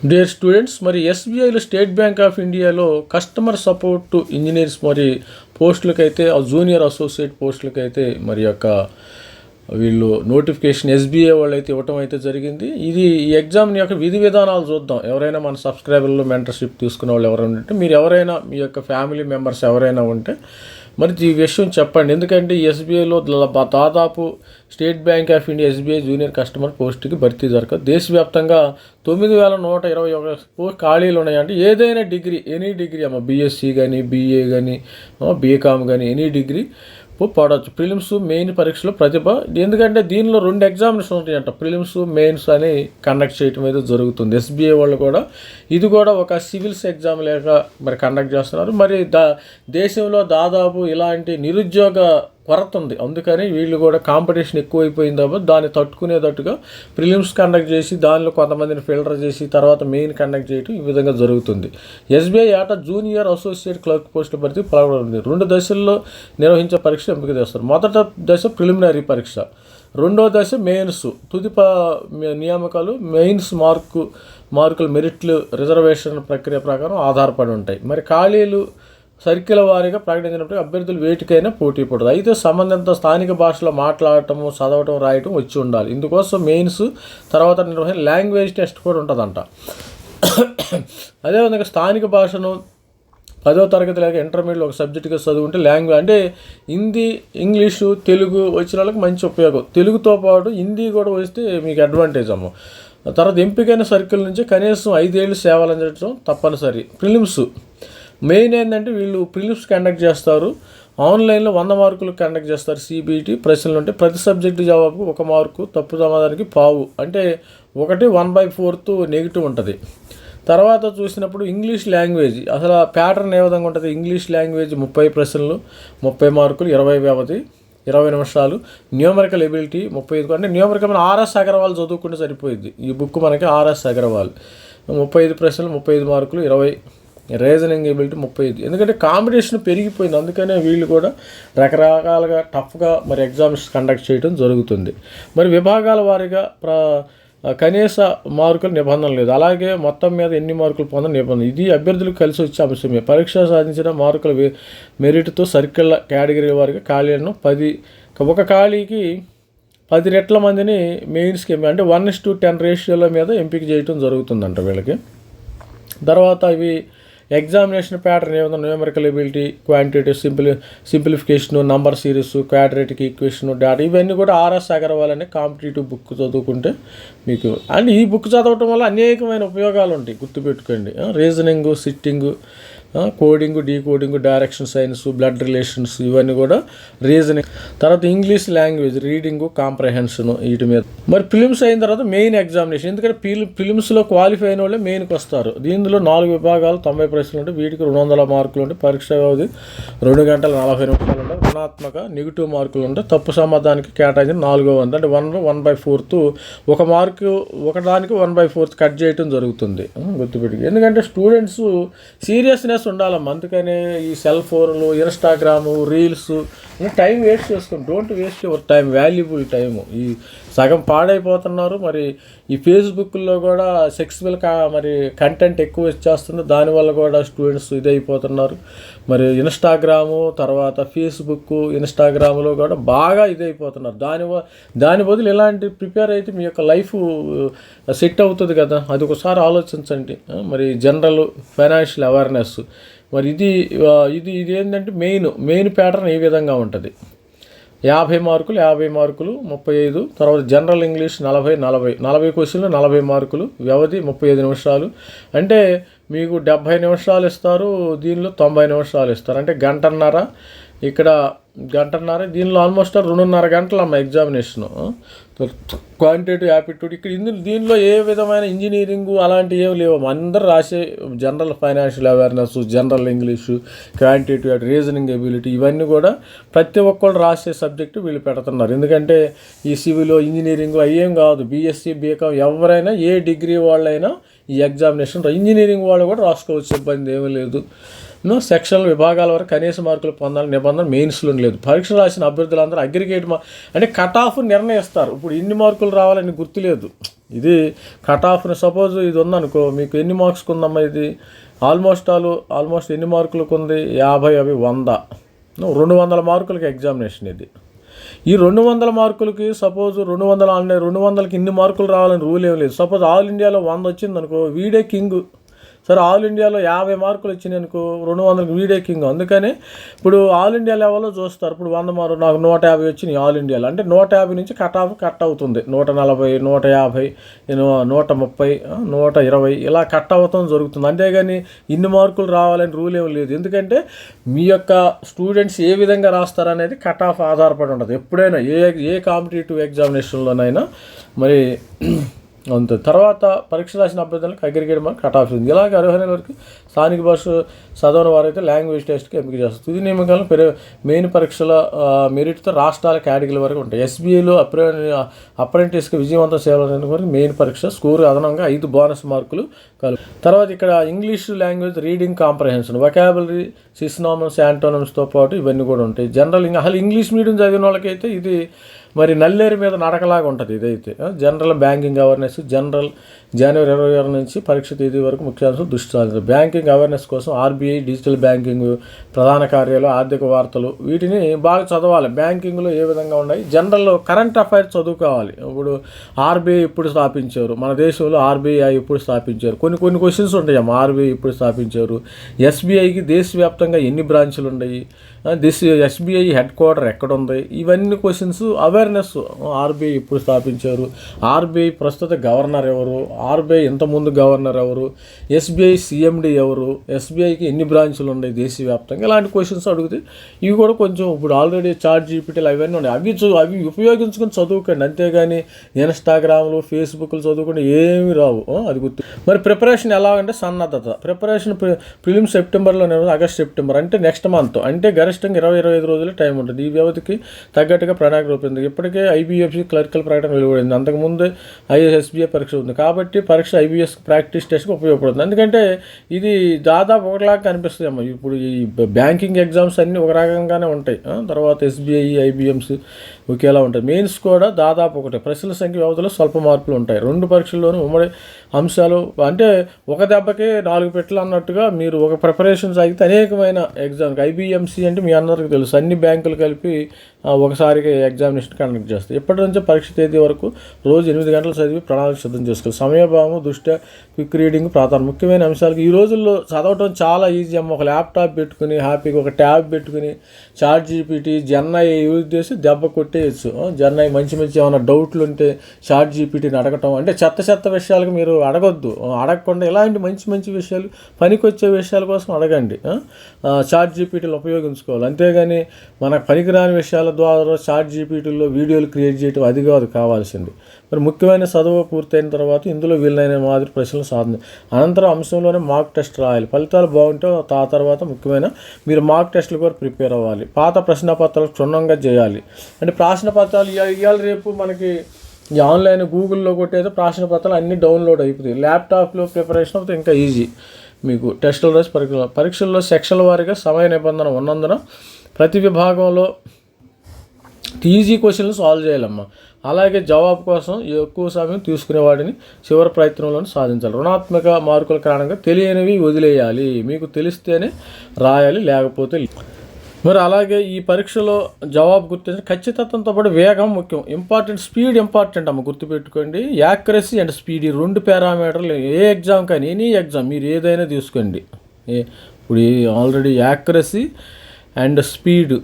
Dear students, మరి ఎస్బీఐలో state Bank of ఇండియాలో customer support engineers మరి పోస్టులకైతే జూనియర్ అసోసియేట్ పోస్టులకైతే మరి యొక్క వీళ్ళు నోటిఫికేషన్ ఎస్బీఐ వాళ్ళు అయితే ఇవ్వటం అయితే జరిగింది. ఈ ఎగ్జామ్ యొక్క విధి విధానాలు చూద్దాం. ఎవరైనా మన సబ్స్క్రైబర్లో మెంటర్షిప్ తీసుకునే వాళ్ళు ఎవరైనా ఉంటే, మీరు ఎవరైనా మీ యొక్క ఫ్యామిలీ మెంబర్స్ ఎవరైనా ఉంటే మరి ఈ విషయం చెప్పండి. ఎందుకంటే ఈ ఎస్బీఐలో దాదాపు State Bank of India SBI junior customer పోస్టుకి భర్తీ జరగదు. దేశవ్యాప్తంగా 9,121 ఖాళీలు ఉన్నాయంటే ఏదైనా డిగ్రీ, ఎనీ డిగ్రీ అమ్మ, బీఎస్సీ కానీ, బీఏ కానీ, బీకామ్ కానీ, ఎనీ డిగ్రీ పడవచ్చు. ప్రిలిమ్స్ మెయిన్ పరీక్షలో ప్రతిభ, ఎందుకంటే దీనిలో 2 ఎగ్జామినేషన్ ఉంటాయంట. ప్రిలిమ్స్ మెయిన్స్ అని కండక్ట్ చేయటం అయితే జరుగుతుంది. ఎస్బీఐ వాళ్ళు కూడా ఇది కూడా ఒక సివిల్స్ ఎగ్జామ్ లేక మరి కండక్ట్ చేస్తున్నారు. మరి దేశంలో దాదాపు ఇలాంటి నిరుద్యోగ కొరత ఉంది. అందుకని వీళ్ళు కూడా కాంపిటీషన్ ఎక్కువైపోయింది కాబట్టి దాన్ని తట్టుకునేటట్టుగా ప్రిలిమ్స్ కండక్ట్ చేసి దానిలో కొంతమందిని ఫిల్టర్ చేసి తర్వాత మెయిన్ కండక్ట్ చేయడం ఈ విధంగా జరుగుతుంది. ఎస్బీఐ ఏటా జూనియర్ అసోసియేట్ క్లర్క్ పోస్టుల భర్తీ ప్రారంభమైంది. 2 దశల్లో నిర్వహించే పరీక్ష ఎంపిక చేస్తారు. మొదటి దశ ప్రిలిమినరీ పరీక్ష, రెండో దశ మెయిన్స్ తుది నియామకాలు. మెయిన్స్ మార్కులు మెరిట్లు రిజర్వేషన్ ప్రక్రియ ప్రకారం ఆధారపడి ఉంటాయి. మరి ఖాళీలు సర్కిల్ వారీగా ప్రకటించినప్పుడు అభ్యర్థులు వేటికైనా పోటీ పడదు. అయితే సంబంధిత స్థానిక భాషలో మాట్లాడటము, చదవటం, రాయటం వచ్చి ఉండాలి. ఇందుకోసం మెయిన్స్ తర్వాత నిర్వహణ లాంగ్వేజ్ టెస్ట్ కూడా ఉంటుందంట. అదేవిధంగా స్థానిక భాషను 10వ తరగతి లేక ఇంటర్మీడియట్ ఒక సబ్జెక్టుగా చదువుకుంటే లాంగ్వేజ్ అంటే హిందీ, ఇంగ్లీషు, తెలుగు వచ్చిన వాళ్ళకి మంచి ఉపయోగం. తెలుగుతో పాటు హిందీ కూడా వస్తే మీకు అడ్వాంటేజ్ అమ్మ. తర్వాత ఎంపికైన సర్కిల్ నుంచి కనీసం 5 ఏళ్ళు సేవలు అందించడం తప్పనిసరి. ప్రిలిమ్స్ మెయిన్ ఏంటంటే వీళ్ళు ప్రిలిమ్స్ కండక్ట్ చేస్తారు. ఆన్లైన్లో 100 మార్కులు కండక్ట్ చేస్తారు. సిబిటి ప్రశ్నలు ఉంటే ప్రతి సబ్జెక్టు జవాబుకు 1 మార్కు, తప్పు సమాధానానికి పావు, అంటే 1/4 నెగిటివ్ ఉంటుంది. తర్వాత చూసినప్పుడు ఇంగ్లీష్ లాంగ్వేజ్ అసలు ప్యాటర్న్ ఏ విధంగా ఉంటుంది. ఇంగ్లీష్ లాంగ్వేజ్ 30 ప్రశ్నలు, 30 మార్కులు, 20 వ్యవధి, 20 నిమిషాలు. న్యూమరికల్ ఎబిలిటీ 35, అంటే న్యూమరికల్ మన ఆర్ఎస్ అగర్వాల్ చదువుకుంటే సరిపోయింది. ఈ బుక్ మనకి ఆర్ఎస్ అగర్వాల్. 35 ప్రశ్నలు, 35 మార్కులు, 20. Reasoning ability 35. ఎందుకంటే కాంపిటీషన్ పెరిగిపోయింది. అందుకనే వీళ్ళు కూడా రకరకాలుగా టఫ్గా మరి ఎగ్జామ్స్ కండక్ట్ చేయడం జరుగుతుంది. మరి విభాగాల వారీగా కనీస మార్కుల నిబంధన లేదు. అలాగే మొత్తం మీద ఎన్ని మార్కులు పొందని నిబంధన. ఇది అభ్యర్థులకు కలిసి వచ్చే అంశమే. పరీక్ష సాధించిన మార్కుల మెరిట్తో సర్కిల్ కేటగిరీ వారిగా ఖాళీలను ఒక ఖాళీకి 10 రెట్ల మందిని మెయిన్స్కి అంటే 1:10 రేషియోల మీద ఎంపిక చేయడం జరుగుతుందంట వీళ్ళకి. తర్వాత ఇవి ఎగ్జామినేషన్ ప్యాటర్న్ ఏమన్నా numerical ability, quantitative simplification, number series, quadratic equation, data, ఇవన్నీ కూడా ఆర్ఎస్ అగర్వాల్ అనే కాంపిటేటివ్ బుక్ చదువుకుంటే మీకు, అండ్ ఈ బుక్ చదవటం వల్ల అనేకమైన ఉపయోగాలు ఉంటాయి. గుర్తుపెట్టుకోండి. Reasoning, sitting, coding, decoding, direction science, blood relations, ఇవన్నీ కూడా రీజనింగ్. తర్వాత ఇంగ్లీష్ లాంగ్వేజ్, రీడింగు, కాంప్రహెన్షన్, వీటి మీద. మరి ఫిలిమ్స్ అయిన తర్వాత మెయిన్ ఎగ్జామినేషన్. ఎందుకంటే ఫిలిమ్స్లో క్వాలిఫై అయిన వాళ్ళే మెయిన్కి వస్తారు. దీనిలో 4 విభాగాలు, 90 ప్రశ్నలు ఉంటాయి. వీటికి 200 మార్కులు ఉంటాయి. పరీక్ష వ్యవధి 2 గంటల 40 నిమిషాలు ఉంటాయి. రుణాత్మక నెగిటివ్ మార్కులు ఉంటాయి. తప్పు సమాధానానికి కేటాయించిన 4/100, అంటే 1/4 ఒక మార్కు ఒకదానికి 1/4 కట్ చేయటం జరుగుతుంది. గుర్తుపెట్టి, ఎందుకంటే స్టూడెంట్స్ సీరియస్నెస్ ఉండాలమ్మా. అందుకనే ఈ సెల్ ఫోన్లు, ఇన్స్టాగ్రాము, రీల్స్ టైం వేస్ట్ చేసుకోండి. Don't waste your time, valuable time. ఈ సగం పాడైపోతున్నారు. మరి ఈ ఫేస్బుక్లో కూడా సెక్సువల్ మరి కంటెంట్ ఎక్కువ వచ్చేస్తుంది. దానివల్ల కూడా స్టూడెంట్స్ ఇదైపోతున్నారు. మరి ఇన్స్టాగ్రాము, తర్వాత ఫేస్బుక్, ఇన్స్టాగ్రామ్లో కూడా బాగా ఇదైపోతున్నారు. దాని బదులు ఇలాంటి ప్రిపేర్ అయితే మీ యొక్క లైఫ్ సెట్ అవుతుంది కదా. అది ఒకసారి ఆలోచించండి. మరి జనరల్ ఫైనాన్షియల్ అవేర్నెస్, మరి ఇది ఏంటంటే మెయిన్ ప్యాటర్న్ ఈ విధంగా ఉంటుంది. 50 మార్కులు 35. తర్వాత జనరల్ ఇంగ్లీష్ 40 క్వశ్చన్లు 40 మార్కులు. వ్యవధి 35 నిమిషాలు. అంటే మీకు 70 నిమిషాలు ఇస్తారు. దీనిలో 90 నిమిషాలు ఇస్తారు. అంటే గంటన్నర. ఇక్కడ గంటన్నర. దీనిలో ఆల్మోస్ట్ 2.5 గంటలు అమ్మ ఎగ్జామినేషను. Quantitative aptitude. దీనిలో ఏ విధమైన ఇంజనీరింగు అలాంటివి ఏమి లేవు. అందరూ రాసే general financial awareness, general English, quantitative, reasoning ability, ఇవన్నీ కూడా ప్రతి ఒక్కళ్ళు రాసే సబ్జెక్టు వీళ్ళు పెడుతున్నారు. ఎందుకంటే ఈ సివిల్, ఇంజనీరింగ్ అయ్యేం కాదు. బీఎస్సీ, బీకామ్ ఎవరైనా, ఏ డిగ్రీ వాళ్ళైనా ఈ ఎగ్జామినేషన్, ఇంజనీరింగ్ వాళ్ళు కూడా రాసుకోవచ్చు, ఇబ్బంది ఏమీ లేదు. సెక్షనల్ విభాగాల వరకు కనీస మార్కులు పొందాలని నిబంధన మెయిన్స్లో లేదు. పరీక్ష రాసిన అభ్యర్థులందరూ అగ్రిగేట్ అంటే కట్ ఆఫ్ నిర్ణయిస్తారు. ఇప్పుడు ఇన్ని మార్కులు రావాలని గుర్తులేదు. ఇది కట్ ఆఫ్ని సపోజ్ ఇది ఉందనుకో, మీకు ఎన్ని మార్క్స్కి ఉందమ్మా, ఇది ఆల్మోస్ట్ ఎన్ని మార్కులకు ఉంది, 50 అవి 100, 200 మార్కులకి ఎగ్జామినేషన్ ఇది. ఈ 200 మార్కులకి సపోజ్ 200కి ఇన్ని మార్కులు రావాలని రూల్ ఏం లేదు. సపోజ్ ఆల్ ఇండియాలో 100 వచ్చింది అనుకో, వీడే కింగ్. సరే ఆల్ ఇండియాలో 50 మార్కులు వచ్చినాయి అనుకో, 200కి వీడే కింగ్. అందుకని ఇప్పుడు ఆల్ ఇండియా లెవెల్లో చూస్తారు. ఇప్పుడు 100 మార్కులు నాకు 150 వచ్చినాయి ఆల్ ఇండియాలో అంటే 150 నుంచి కట్ అవుతుంది. 140, 150, 130, 120 ఇలా కట్ అవ్వటం జరుగుతుంది. అంతేగాని ఇన్ని మార్కులు రావాలని రూల్ ఏం లేదు. ఎందుకంటే మీ యొక్క స్టూడెంట్స్ ఏ విధంగా రాస్తారనేది కట్ ఆఫ్ ఆధారపడి ఉంటుంది. ఎప్పుడైనా ఏ కాంపిటేటివ్ ఎగ్జామినేషన్లోనైనా మరి అంతే. తర్వాత పరీక్ష రాసిన అభ్యర్థులకు అగ్రిగేట్ మార్క్ కట్ ఆఫ్ ఉంది. ఇలాగే అర్హమైన వరకు స్థానిక భాష చదవని వారైతే లాంగ్వేజ్ టెస్ట్కి ఎంపిక చేస్తారు. తుది నియామకాలను మెయిన్ పరీక్షల మెరిట్తో రాష్ట్రాల కేటగిరీ వరకు ఉంటాయి. ఎస్బీఐలో అప్రెంటిస్కి విజయవంతం సేవలు వరకు మెయిన్ పరీక్ష స్కోర్ అదనంగా 5 బోనస్ మార్కులు తర్వాత ఇక్కడ English language reading comprehension, vocabulary, synonyms, యాంటోనమ్స్తో పాటు ఇవన్నీ కూడా ఉంటాయి. జనరల్ అసలు ఇంగ్లీష్ మీడియం చదివిన వాళ్ళకైతే ఇది మరి నల్లేరు మీద నడకలాగా ఉంటుంది. ఇదైతే జనరల్ బ్యాంకింగ్ అవేర్నెస్, జనరల్ జనవరి 26 నుంచి పరీక్ష తేదీ వరకు ముఖ్యాంశం దృష్టి సారించారు. బ్యాంకింగ్ అవేర్నెస్ కోసం ఆర్బీఐ డిజిటల్ బ్యాంకింగ్, ప్రధాన కార్యాలు, ఆర్థిక వార్తలు వీటిని బాగా చదవాలి. బ్యాంకింగ్లో ఏ విధంగా ఉన్నాయి, జనరల్ కరెంట్ అఫైర్స్ చదువుకోవాలి. ఇప్పుడు ఆర్బీఐ ఎప్పుడు స్థాపించారు, మన దేశంలో ఆర్బీఐ ఎప్పుడు స్థాపించారు, కొన్ని క్వశ్చన్స్ ఉంటాయమ్మా. ఆర్బీఐ ఎప్పుడు స్థాపించారు, ఎస్బీఐకి దేశవ్యాప్తంగా ఎన్ని బ్రాంచులు ఉన్నాయి, ఎస్బీఐ హెడ్ క్వార్టర్ ఎక్కడ ఉంది, ఇవన్నీ క్వశ్చన్స్ అవేర్నెస్. ఆర్బీఐ ఎప్పుడు స్థాపించారు, ఆర్బీఐ ప్రస్తుత గవర్నర్ ఎవరు, ఆర్బీఐ ఇంతకుముందు గవర్నర్ ఎవరు, ఎస్బీఐ సీఎండీ ఎవరు, ఎస్బీఐకి ఎన్ని బ్రాంచులు ఉన్నాయి దేశవ్యాప్తంగా, ఇలాంటి క్వశ్చన్స్ అడిగితే ఇవి కూడా కొంచెం ఇప్పుడు ఆల్రెడీ చాట్ జీపీటీలు అవన్నీ ఉన్నాయి. అవి ఉపయోగించుకొని చదువుకోండి. అంతేగాని ఇన్స్టాగ్రామ్లు, ఫేస్బుక్లు చదువుకుంటే ఏమీ రావు. అది గుర్తు. మరి ప్రిపరేషన్ ఎలా అంటే సన్నద్ధత. ప్రిపరేషన్ ప్రిలిమ్స్ సెప్టెంబర్లో, సెప్టెంబర్ అంటే నెక్స్ట్ మంత్, అంటే గరిష్టంగా 20-25 రోజులు టైం ఉంటుంది. ఈ వ్యవధికి తగ్గట్టుగా ప్రణాళిక రూపొందింది. ఇప్పటికే ఐబీఎఫ్సీ క్లరికల్ ప్రకటన వెలువడింది. అంతకుముందు ఐఎస్ఎస్బీఏ పరీక్ష ఉంది కాబట్టి పరీక్ష ఐబీఎస్ ప్రాక్టీస్ టెస్ట్కి ఉపయోగపడుతుంది. ఎందుకంటే ఇది దాదాపు ఒకలాగా కనిపిస్తుంది అమ్మ. ఇప్పుడు ఈ బ్యాంకింగ్ ఎగ్జామ్స్ అన్నీ ఒక రకంగానే ఉంటాయి. తర్వాత ఎస్బీఐ, ఐబీఎంసీ ఒకేలా ఉంటాయి. మెయిన్స్ కూడా దాదాపు ఒకటే. ప్రశ్నల సంఖ్య వ్యవధిలో స్వల్ప మార్పులు ఉంటాయి. 2 పరీక్షల్లోనూ ఉమ్మడి అంశాలు అంటే ఒక దెబ్బకి 4 పెట్టలు అన్నట్టుగా మీరు ఒక ప్రిపరేషన్ సాగితే అనేకమైన ఎగ్జామ్కి. ఐబీఎంసీ అంటే మీ అందరికీ తెలుసు, అన్ని బ్యాంకులు కలిపి ఒకసారిగా ఎగ్జామినేషన్ కండక్ట్ చేస్తాయి. ఇప్పటి నుంచే పరీక్ష తేదీ వరకు రోజు 8 గంటలు చదివి ప్రణాళిక సిద్ధం చేసుకోవాలి. సమయభావం దృష్ట్యా క్విక్ రీడింగ్ ప్రాధాన్యం. ముఖ్యమైన అంశాలకు ఈ రోజుల్లో చదవటం చాలా ఈజీ అమ్మ. ఒక ల్యాప్టాప్ పెట్టుకుని హ్యాపీగా ఒక ట్యాబ్ పెట్టుకుని చాట్ జీపీటీ, జెన్ఐ యూజ్ చేసి దెబ్బ కొట్టేయచ్చు. జెన్ఐ మంచి ఏమైనా డౌట్లు ఉంటే చాట్ జీపీటీని అడగటం. అంటే చెత్త విషయాలకు మీరు అడగొద్దు. అడగకుండా ఇలాంటి మంచి విషయాలు, పనికొచ్చే విషయాల కోసం అడగండి. చాట్ జీపీటీలు ఉపయోగించుకోవాలి. అంతేగాని మనకు పనికిరాని విషయాల ద్వారా చాట్ జీపీటీల్లో వీడియోలు క్రియేట్ చేయడం అది కాదు కావాల్సింది. మరి ముఖ్యమైన చదువు పూర్తయిన తర్వాత ఇందులో వీలైన మాదిరి ప్రశ్నలు సాధన అనంతరం అంశంలోనే మాక్ టెస్ట్ రాయాలి. ఫలితాలు బాగుంటే ఆ తర్వాత ముఖ్యమైన మీరు మాక్ టెస్టులు కూడా ప్రిపేర్ అవ్వాలి. పాత ప్రశ్నపత్రాలు క్షుణ్ణంగా చేయాలి. అంటే ప్రశ్నపత్రాలు ఇవాళ రేపు మనకి ఈ ఆన్లైన్ గూగుల్లో కొట్టేదో ప్రశ్నపత్రాలు అన్నీ డౌన్లోడ్ అయిపోతాయి. ల్యాప్టాప్లో ప్రిపరేషన్ అవుతుంది ఇంకా ఈజీ. మీకు టెస్టులు రాసి పరీక్షల్లో సెక్షన్ల వారీగా సమయ నిబంధన ఉన్నందున ప్రతి విభాగంలో ఈజీ క్వశ్చన్లు సాల్వ్ చేయాలమ్మా. అలాగే జవాబు కోసం ఎక్కువ సమయం తీసుకునే వాటిని చివరి ప్రయత్నంలో సాధించాలి. రుణాత్మక మార్కుల కారణంగా తెలియనివి వదిలేయాలి. మీకు తెలిస్తేనే రాయాలి, లేకపోతే. మరి అలాగే ఈ పరీక్షలో జవాబు గుర్తించి ఖచ్చితత్వంతో పాటు వేగం ముఖ్యం. స్పీడ్ ఇంపార్టెంట్ అమ్మ, గుర్తుపెట్టుకోండి. యాక్యురసీ అండ్ స్పీడ్ ఈ 2 పారామీటర్లు ఏ ఎగ్జామ్ కానీ ఎనీ ఎగ్జామ్ మీరు ఏదైనా తీసుకోండి. ఇప్పుడు ఆల్రెడీ యాక్యురసీ అండ్ స్పీడ్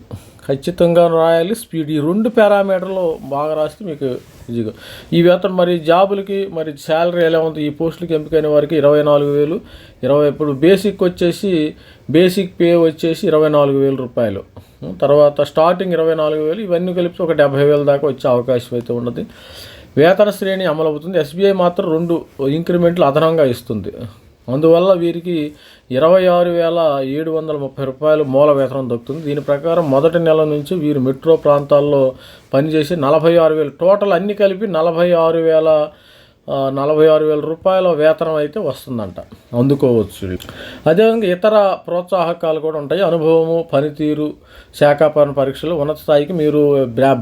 ఖచ్చితంగా రాయాలి. స్పీడ్ ఈ 2 పారామీటర్లు బాగా రాస్తే మీకు ఈజీగా. ఈ వేతనం మరి జాబులకి మరి శాలరీ ఎలా ఉంది, ఈ పోస్టులకి ఎంపికైన వారికి 24,000. ఇప్పుడు బేసిక్ పే వచ్చేసి 24,000 రూపాయలు. తర్వాత స్టార్టింగ్ 24,000, ఇవన్నీ కలిపి ఒక 70,000 దాకా వచ్చే అవకాశం అయితే ఉన్నది. వేతన శ్రేణి అమలవుతుంది. ఎస్బీఐ మాత్రం 2 ఇంక్రిమెంట్లు అదనంగా ఇస్తుంది. అందువల్ల వీరికి 26,730 రూపాయలు మూల వేతనం దక్కుతుంది. దీని ప్రకారం మొదటి నెల నుంచి వీరు మెట్రో ప్రాంతాల్లో పనిచేసి 46,000 టోటల్ అన్ని కలిపి 46,000 రూపాయల వేతనం అయితే వస్తుందంట. అందుకోవచ్చు. అదేవిధంగా ఇతర ప్రోత్సాహకాలు కూడా ఉంటాయి. అనుభవము, పనితీరు, శాఖాపరణ పరీక్షలు, ఉన్నత స్థాయికి మీరు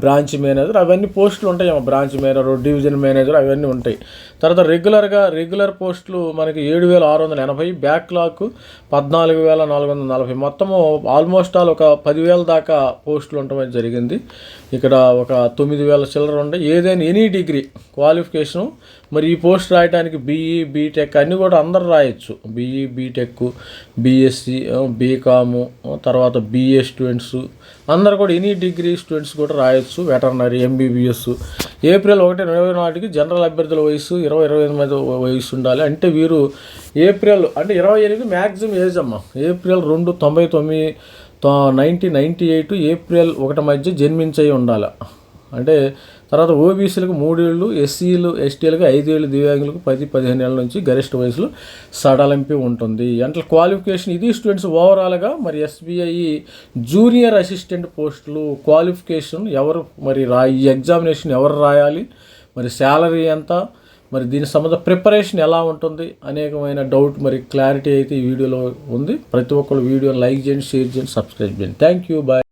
బ్రాంచ్ మేనేజర్ అవన్నీ పోస్టులు ఉంటాయి. బ్రాంచ్ మేనేజర్, డివిజన్ మేనేజర్ అవన్నీ ఉంటాయి. తర్వాత రెగ్యులర్ పోస్టులు మనకి 7,680, బ్యాక్లాగ్ 14,440, మొత్తము ఆల్మోస్ట్ ఆల్ ఒక 10,000 దాకా పోస్టులు ఉండటం జరిగింది. ఇక్కడ ఒక 9,000 చిల్లర ఉంటాయి. ఏదైనా ఎనీ డిగ్రీ క్వాలిఫికేషను, మరి ఈ పోస్ట్ రాయడానికి బీఈ, బీటెక్ అన్నీ కూడా అందరు రాయొచ్చు. బీఈ, బీటెక్, బీఎస్సీ, బీకాము, తర్వాత బీఏ స్టూడెంట్స్ అందరు కూడా ఎనీ డిగ్రీ స్టూడెంట్స్ కూడా రాయొచ్చు. Veterinary, MBBS. ఏప్రిల్ 1, 2020 నాటికి జనరల్ అభ్యర్థుల వయసు 20-25 వయసు ఉండాలి. అంటే వీరు ఏప్రిల్ అంటే 28 మ్యాక్సిమం ఏజ్ అమ్మ. ఏప్రిల్ 2, 1998 ఏప్రిల్ 1 మధ్య జన్మించే ఉండాలి. అంటే తర్వాత ఓబీసీలకు 3 ఏళ్ళు, ఎస్సీలు ఎస్టీలకు 5 ఏళ్ళు, దివ్యాంగులకు 10-15 ఏళ్ళ నుంచి గరిష్ట వయసులో సడలింపు ఉంటుంది. అంటే క్వాలిఫికేషన్ ఇది స్టూడెంట్స్ ఓవరాల్గా. మరి ఎస్బీఐ జూనియర్ అసిస్టెంట్ పోస్టులు క్వాలిఫికేషన్ ఎవరు మరి ఈ ఎగ్జామినేషన్ ఎవరు రాయాలి, మరి శాలరీ ఎంత, మరి దీని సంబంధ ప్రిపరేషన్ ఎలా ఉంటుంది అనేకమైన డౌట్ మరి క్లారిటీ అయితే ఈ వీడియోలో ఉంది. ప్రతి ఒక్కరు వీడియోని లైక్ చేయండి, షేర్ చేయండి, సబ్స్క్రైబ్ చేయండి. Thank you, bye.